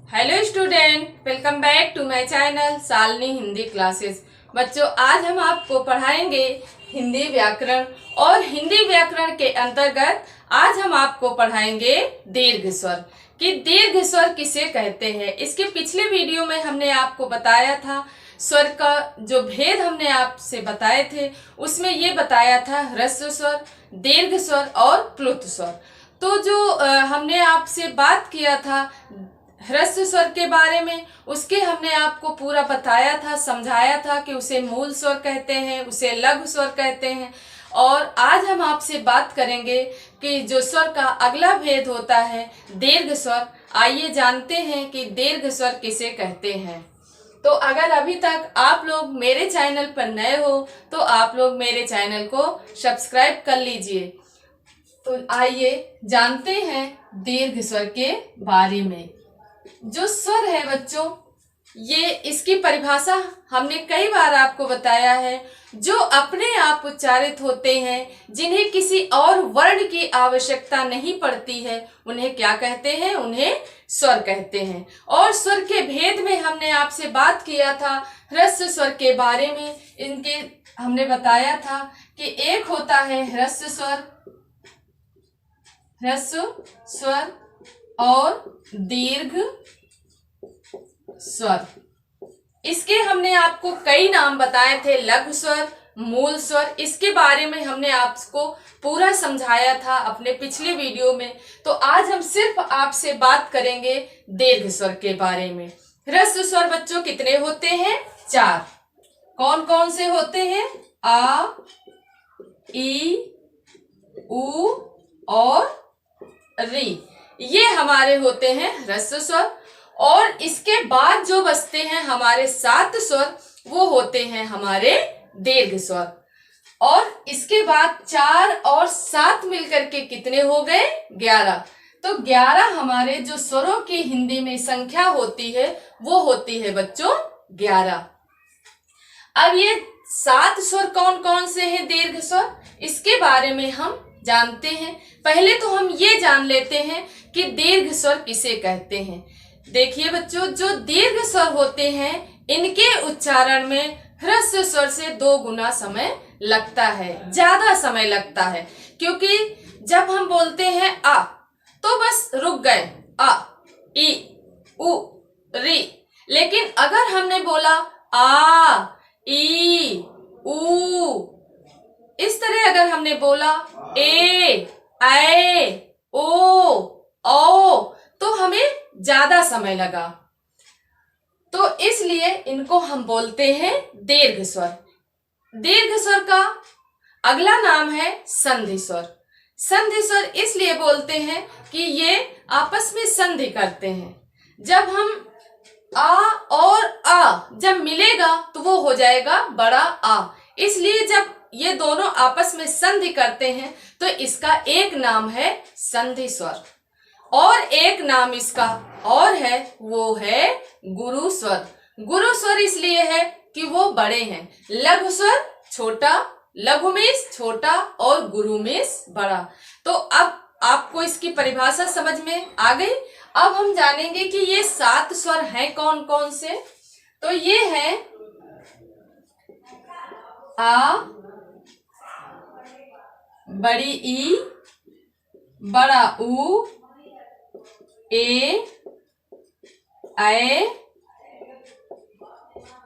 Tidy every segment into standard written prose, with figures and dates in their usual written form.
Hello student, welcome back to my channel Shalini Hindi classes. बच्चों, आज हम आपको पढ़ाएंगे हिंदी व्याकरण और हिंदी व्याकरण के अंतर्गत आज हम आपको पढ़ाएंगे दीर्घ स्वर कि दीर्घ स्वर किसे कहते हैं। इसके पिछले वीडियो में हमने आपको बताया था स्वर का जो भेद हमने आपसे बताए थे, उसमें ये बताया था ह्रस्व स्वर, दीर्घ स्वर और प्लुत स्वर। तो जो हमने आपसे बात किया था ह्रस्व स्वर के बारे में, उसके हमने आपको पूरा बताया था, समझाया था कि उसे मूल स्वर कहते हैं, उसे लघु स्वर कहते हैं। और आज हम आपसे बात करेंगे कि जो स्वर का अगला भेद होता है दीर्घ स्वर। आइए जानते हैं कि दीर्घ स्वर किसे कहते हैं। तो अगर अभी तक आप लोग मेरे चैनल पर नए हो तो आप लोग मेरे चैनल को सब्सक्राइब कर लीजिए। तो आइए जानते हैं दीर्घ स्वर के बारे में। जो स्वर है बच्चों, ये इसकी परिभाषा हमने कई बार आपको बताया है। जो अपने आप उच्चारित होते हैं, जिन्हें किसी और वर्ण की आवश्यकता नहीं पड़ती है, उन्हें क्या कहते हैं? उन्हें स्वर कहते हैं। और स्वर के भेद में हमने आपसे बात किया था ह्रस्व स्वर के बारे में। इनके हमने बताया था कि एक होता है ह्रस्व स्वर और दीर्घ स्वर। इसके हमने आपको कई नाम बताए थे, लघु स्वर, मूल स्वर। इसके बारे में हमने आपको पूरा समझाया था अपने पिछले वीडियो में। तो आज हम सिर्फ आपसे बात करेंगे दीर्घ स्वर के बारे में। ह्रस्व स्वर बच्चों कितने होते हैं? 4। कौन कौन से होते हैं? आ, ई, उ और री। ये हमारे होते हैं ह्रस्व स्वर। और इसके बाद जो बचते हैं हमारे 7 स्वर, वो होते हैं हमारे दीर्घ स्वर। और इसके बाद 4 और 7 मिलकर के कितने हो गए? 11। तो 11 हमारे जो स्वरों की हिंदी में संख्या होती है वो होती है बच्चों 11। अब ये 7 स्वर कौन कौन से हैं दीर्घ स्वर, इसके बारे में हम जानते हैं। पहले तो हम ये जान लेते हैं कि दीर्घ स्वर किसे कहते हैं। देखिए बच्चों, जो दीर्घ स्वर होते हैं इनके उच्चारण में ह्रस्व स्वर से 2 गुना समय लगता है, ज्यादा समय लगता है। क्योंकि जब हम बोलते हैं आ तो बस रुक गए, आ, ई, उ, री। लेकिन अगर हमने बोला आ, ई, उ, इस तरह अगर हमने बोला ए, ऐ, ओ, औ, तो हमें ज्यादा समय लगा। तो इसलिए इनको हम बोलते हैं दीर्घ स्वर। दीर्घ स्वर का अगला नाम है संधि स्वर। संधि स्वर इसलिए बोलते हैं कि ये आपस में संधि करते हैं। जब हम आ और आ जब मिलेगा तो वो हो जाएगा बड़ा आ। इसलिए जब ये दोनों आपस में संधि करते हैं तो इसका एक नाम है संधि स्वर। और एक नाम इसका और है, वो है गुरु स्वर। गुरु स्वर इसलिए है कि वो बड़े हैं। लघु स्वर छोटा, लघु में छोटा और गुरु में बड़ा। तो अब आपको इसकी परिभाषा समझ में आ गई। अब हम जानेंगे कि ये 7 स्वर हैं कौन कौन से। तो ये है आ, बड़ी ई, बड़ा उ, ए, ऐ,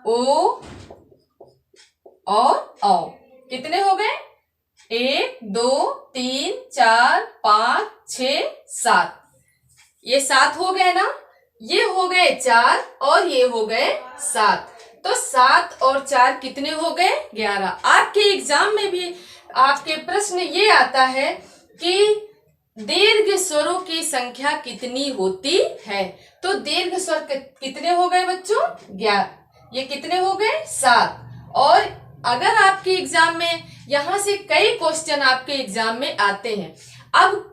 ओ और औ। कितने हो गए? 1, 2, 3, 4, 5, 6, 7। ये 7 हो गए ना। ये हो गए 4 और ये हो गए 7। तो 7 और 4 कितने हो गए? 11। आपके एग्जाम में भी आपके प्रश्न ये आता है कि दीर्घ स्वरों की संख्या कितनी होती है। तो दीर्घ स्वर कितने हो गए बच्चों? 11। ये कितने हो गए? 7। और अगर आपके एग्जाम में यहाँ से कई क्वेश्चन आपके एग्जाम में आते हैं। अब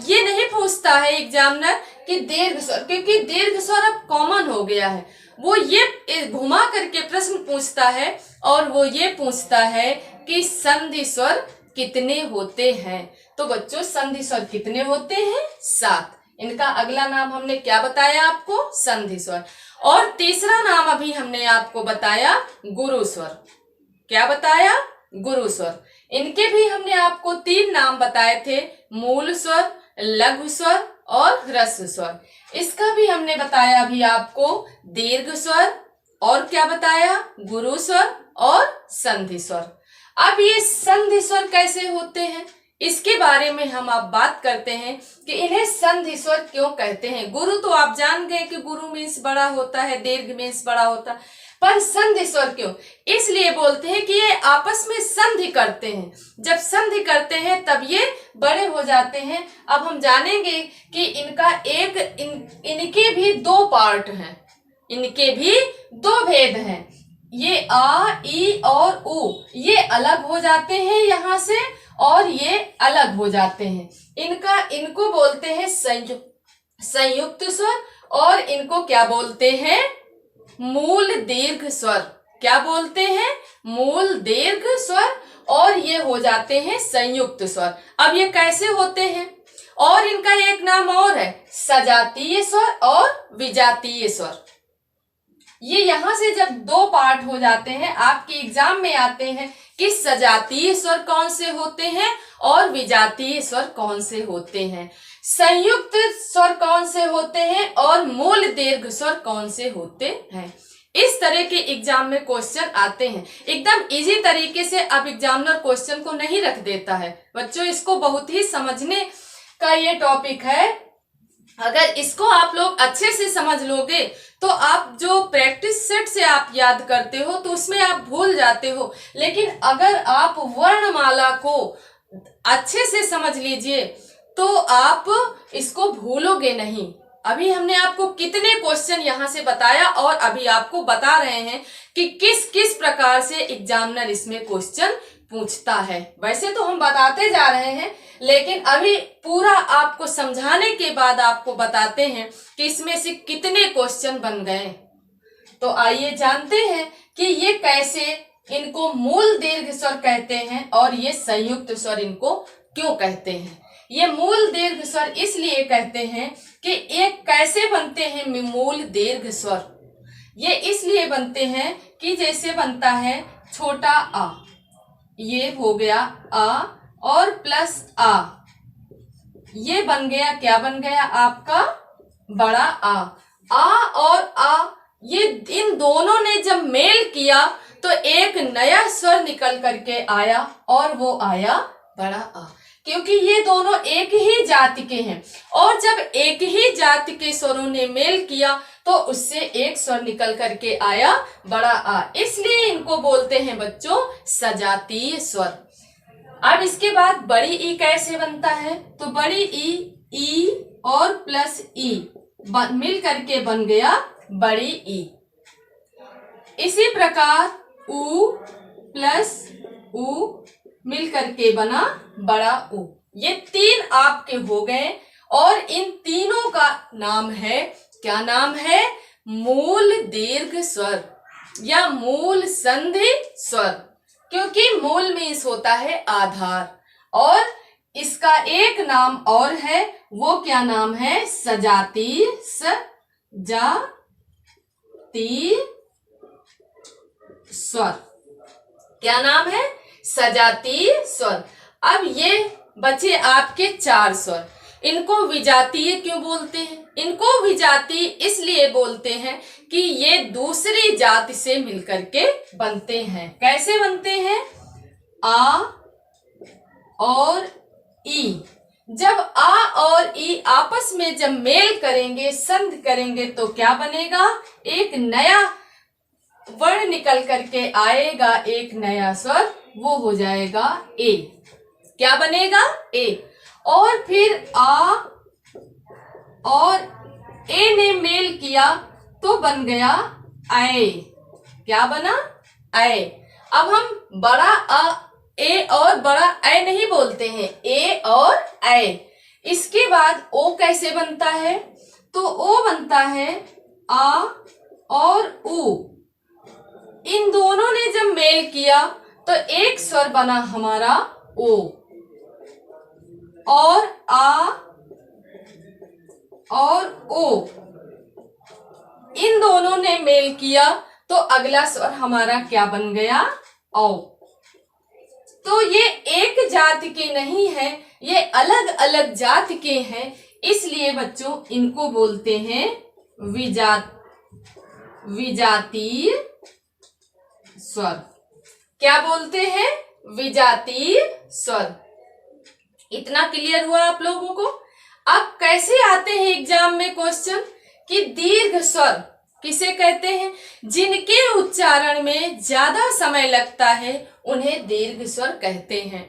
ये नहीं पूछता है एग्जामिनर कि दीर्घ स्वर, क्योंकि दीर्घ स्वर अब कॉमन हो गया है। वो ये घुमा करके प्रश्न पूछता है और वो ये पूछता है कि संधि स्वर कितने होते हैं। तो बच्चों संधि स्वर कितने होते हैं? 7। इनका अगला नाम हमने क्या बताया आपको? संधि स्वर। और तीसरा नाम अभी हमने आपको बताया गुरु स्वर। क्या बताया? गुरु स्वर। इनके भी हमने आपको 3 नाम बताए थे, मूल स्वर, लघु स्वर और ह्रस्व स्वर। इसका भी हमने बताया अभी आपको दीर्घ स्वर, और क्या बताया? गुरु स्वर और संधि स्वर। अब ये संधि स्वर कैसे होते हैं इसके बारे में हम अब बात करते हैं कि इन्हें संधि स्वर क्यों कहते हैं। गुरु तो आप जान गए कि गुरु मीन्स बड़ा होता है, दीर्घ मीन्स बड़ा होता है, पर संधि स्वर क्यों? इसलिए बोलते हैं कि ये आपस में संधि करते हैं। जब संधि करते हैं तब ये बड़े हो जाते हैं। अब हम जानेंगे कि इनके भी 2 पार्ट हैं, इनके भी 2 भेद हैं। ये आ, ई और उ ये अलग हो जाते हैं यहाँ से, और ये अलग हो जाते हैं। इनको बोलते हैं संयुक्त स्वर, और इनको क्या बोलते हैं? मूल दीर्घ स्वर। क्या बोलते हैं? मूल दीर्घ स्वर, और ये हो जाते हैं संयुक्त स्वर। अब ये कैसे होते हैं? और इनका एक नाम और है, सजातीय स्वर और विजातीय स्वर। ये यहाँ से जब 2 पार्ट हो जाते हैं, आपके एग्जाम में आते हैं कि सजातीय स्वर कौन से होते हैं और विजातीय स्वर कौन से होते हैं, संयुक्त स्वर कौन से होते हैं और मूल दीर्घ स्वर कौन से होते हैं। इस तरह के एग्जाम में क्वेश्चन आते हैं। एकदम इजी तरीके से अब एग्जामिनर क्वेश्चन को नहीं रख देता है बच्चों, इसको बहुत ही समझने का ये टॉपिक है। अगर इसको आप लोग अच्छे से समझ लोगे तो आप जो प्रैक्टिस सेट से आप याद करते हो तो उसमें आप भूल जाते हो, लेकिन अगर आप वर्णमाला को अच्छे से समझ लीजिए तो आप इसको भूलोगे नहीं। अभी हमने आपको कितने क्वेश्चन यहाँ से बताया और अभी आपको बता रहे हैं कि किस किस प्रकार से एग्जामिनर इसमें क्वेश्चन पूछता है। वैसे तो हम बताते जा रहे हैं, लेकिन अभी पूरा आपको समझाने के बाद आपको बताते हैं कि इसमें से कितने क्वेश्चन बन गए। तो आइए जानते हैं कि ये कैसे इनको मूल दीर्घ स्वर कहते हैं और ये संयुक्त स्वर इनको क्यों कहते हैं। ये मूल दीर्घ स्वर इसलिए कहते हैं कि ये कैसे बनते हैं मूल दीर्घ स्वर। ये इसलिए बनते हैं कि जैसे बनता है छोटा आ, ये हो गया आ और प्लस आ, ये बन गया, क्या बन गया आपका? बड़ा आ और आ, ये इन दोनों ने जब मेल किया तो एक नया स्वर निकल करके आया और वो आया बड़ा आ, क्योंकि ये दोनों एक ही जाति के हैं। और जब एक ही जाति के स्वरों ने मेल किया तो उससे एक स्वर निकल करके आया बड़ा आ, इसलिए इनको बोलते हैं बच्चों सजातीय स्वर। अब इसके बाद बड़ी ई कैसे बनता है? तो बड़ी ई और प्लस ई मिल करके बन गया बड़ी ई। इसी प्रकार उ प्लस उ मिल करके बना बड़ा उ। ये 3 आपके हो गए और इन तीनों का नाम है, क्या नाम है? मूल दीर्घ स्वर या मूल संधि स्वर, क्योंकि मूल मीन्स होता है आधार, और इसका एक नाम और है, वो क्या नाम है? सजातीय स्वर। क्या नाम है? सजातीय स्वर। अब ये बचे आपके 4 स्वर। इनको विजातीय क्यों बोलते हैं? इनको विजातीय इसलिए बोलते हैं कि ये दूसरी जाति से मिलकर के बनते हैं। कैसे बनते हैं? आ और ई। जब आ और ई आपस में जब मेल करेंगे, संध करेंगे तो क्या बनेगा? एक नया वर्ण निकल करके आएगा, एक नया स्वर, वो हो जाएगा ए। क्या बनेगा? ए। और फिर आ और ए ने मेल किया तो बन गया ऐ। क्या बना? ऐ। अब हम बड़ा आ ए और बड़ा ऐ नहीं बोलते हैं, ए और ऐ। इसके बाद ओ कैसे बनता है? तो ओ बनता है आ और उ। इन दोनों ने जब मेल किया तो एक स्वर बना हमारा ओ, और आ और ओ, इन दोनों ने मेल किया तो अगला स्वर हमारा क्या बन गया? औ। तो ये एक जाति के नहीं है, ये अलग अलग जाति के हैं, इसलिए बच्चों इनको बोलते हैं विजातीय स्वर। क्या बोलते हैं? विजातीय स्वर। इतना क्लियर हुआ आप लोगों को? अब कैसे आते हैं एग्जाम में क्वेश्चन कि दीर्घ स्वर किसे कहते हैं? जिनके उच्चारण में ज्यादा समय लगता है उन्हें दीर्घ स्वर कहते हैं।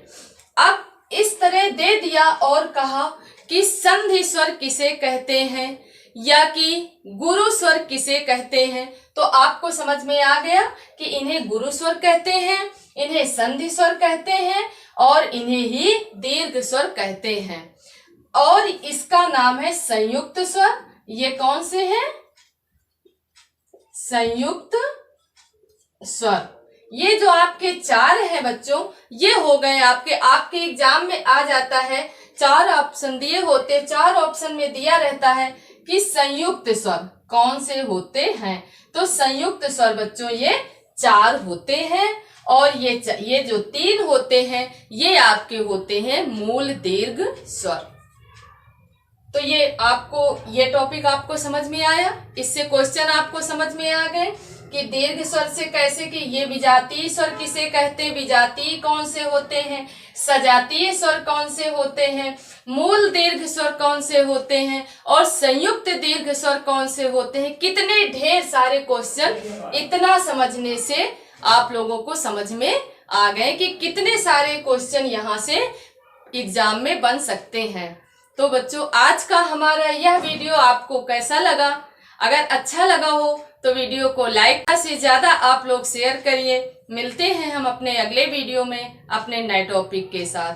अब इस तरह दे दिया और कहा कि संधि स्वर किसे कहते हैं या कि गुरु स्वर किसे कहते हैं, तो आपको समझ में आ गया कि इन्हें गुरु स्वर कहते हैं, इन्हें संधि स्वर कहते हैं और इन्हें ही दीर्घ स्वर कहते हैं। और इसका नाम है संयुक्त स्वर। ये कौन से हैं? संयुक्त स्वर। ये जो आपके 4 है बच्चों, ये हो गए आपके एग्जाम में आ जाता है, 4 ऑप्शन दिए होते, 4 ऑप्शन में दिया रहता है कि संयुक्त स्वर कौन से होते हैं। तो संयुक्त स्वर बच्चों ये 4 होते हैं और ये जो 3 होते हैं ये आपके होते हैं मूल दीर्घ स्वर। तो ये टॉपिक आपको समझ में आया? इससे क्वेश्चन आपको समझ में आ गए कि दीर्घ स्वर से कैसे, कि ये विजातीय स्वर किसे कहते, विजातीय कौन से होते हैं, सजातीय स्वर कौन से होते हैं, मूल दीर्घ स्वर कौन से होते हैं और संयुक्त दीर्घ स्वर कौन से होते हैं। कितने ढेर सारे क्वेश्चन, इतना समझने से आप लोगों को समझ में आ गए कि कितने सारे क्वेश्चन यहाँ से एग्जाम में बन सकते हैं। तो बच्चों आज का हमारा यह वीडियो आपको कैसा लगा? अगर अच्छा लगा हो तो वीडियो को लाइक से ज्यादा आप लोग शेयर करिए। मिलते हैं हम अपने अगले वीडियो में अपने नए टॉपिक के साथ।